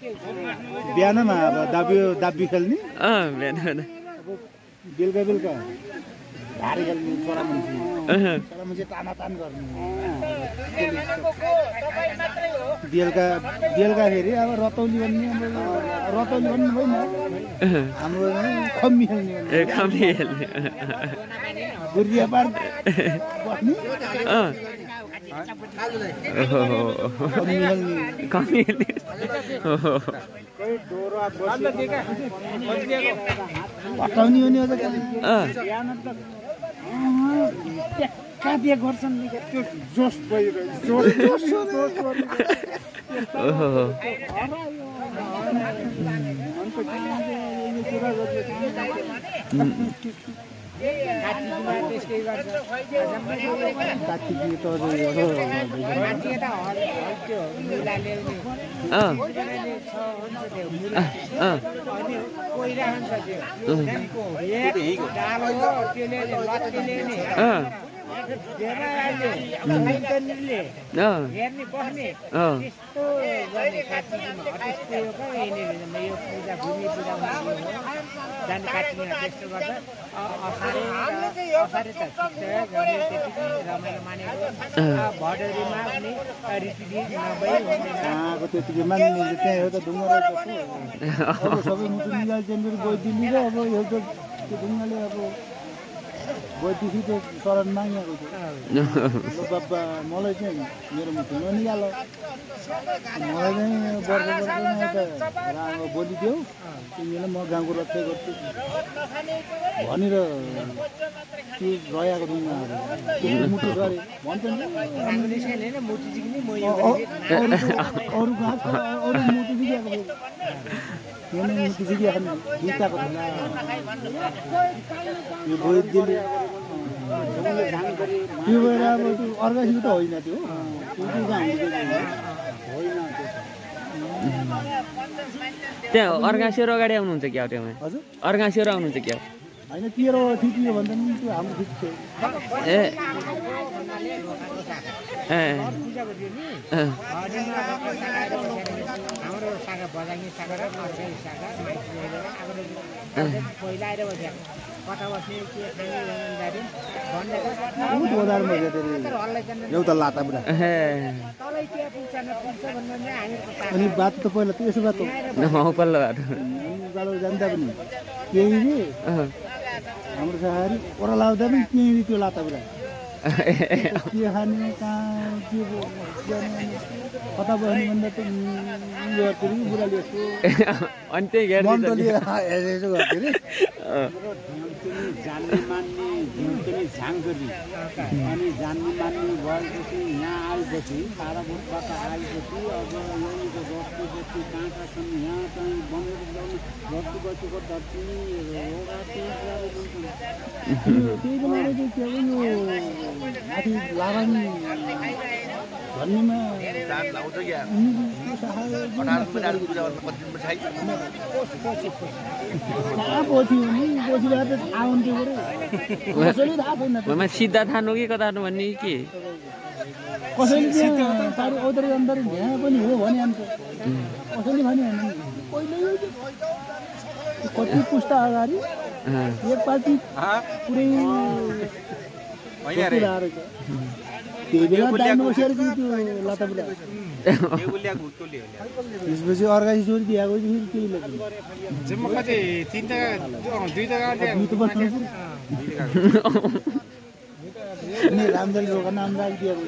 बिहानमा अब दाब्बी खेल्ने बिहान बेलुका भारी खेल्ने छोरा मान्छे तानातान गर्ने बेलुकाखेरि अब रतौली भन्ने होइन हाम्रो खम्मी खेल्ने गुरिया पार बस्ने हटाउने हो नि काटिया गर्छन् त्यो जोस त्यतिकै मान्ने त्यहाँ एउटा ढुङ्गा सबै मुटु मिलाएर चाहिँ गइदिने र अब एउटा त्यो ढुङ्गाले अब गएपछि त्यो शरण मागेको थियो बाबा मलाई चाहिँ मेरो मुटु ननिकाल मलाई चाहिँ वर्षमा एउटा राम्रो बोलिदेऊ तिमीले म गाउँको रक्षा गर्छु भनेर त्यो रहेको ढुङ्गाहरू मुटु गरे भन्छ नि अरू कहाँ छ अरू मुटु जिगाएको मुटु जिगाएको गीताको यो बोइदिले त्यो भएर अब त्यो अर्गासित त होइन त्यो त्यहाँ अर्गासिएर अगाडि आउनुहुन्छ क्या त्यहाँ हजुर अर्गासिएर आउनुहुन्छ क्या होइन तेरो ठिक भन्दा नि त्यो हाम्रो ठिक छ एउटा लाता बुढा अनि बाटो त पहिला त्यसो बाटो पल्लो बाटो जान्दा पनि केही हाम्रो सारी ओरा लाउँदा पनि त्यहीँ त्यो लाता बुढा के खाने कहाँ के कता बस्ने भन्दा त बुढाले यस्तो अनि त्यही हेरेर गर्थ्यो अरे जान्ने मान्ने पनि झाङ गर्ने अनि जान्ने मान्ने भएपछि यहाँ आएपछि सारा बोटबाट आएपछि अब यहाँको रक्ती बत्ती कहाँ कहाँ छन् यहाँ चाहिँ बङ्गलादेश रक्ती बत्तीको धरती रोगा त्यही बेला चाहिँ यो माथि लाभानी भन्नेमा सिधा थाहा कि कता भन्ने के कसैले औदरी अन्तरी यहाँ पनि हो भने अन्त कसैले भने कति पुस्ता अगाडि एक पार्टी पुरै त्यही बेला दाइनो बसेर त्यो लता बुढा त्यसपछि अर्कासी छोरी दिएको त्यही रामदल रोका नाम राखिदिएको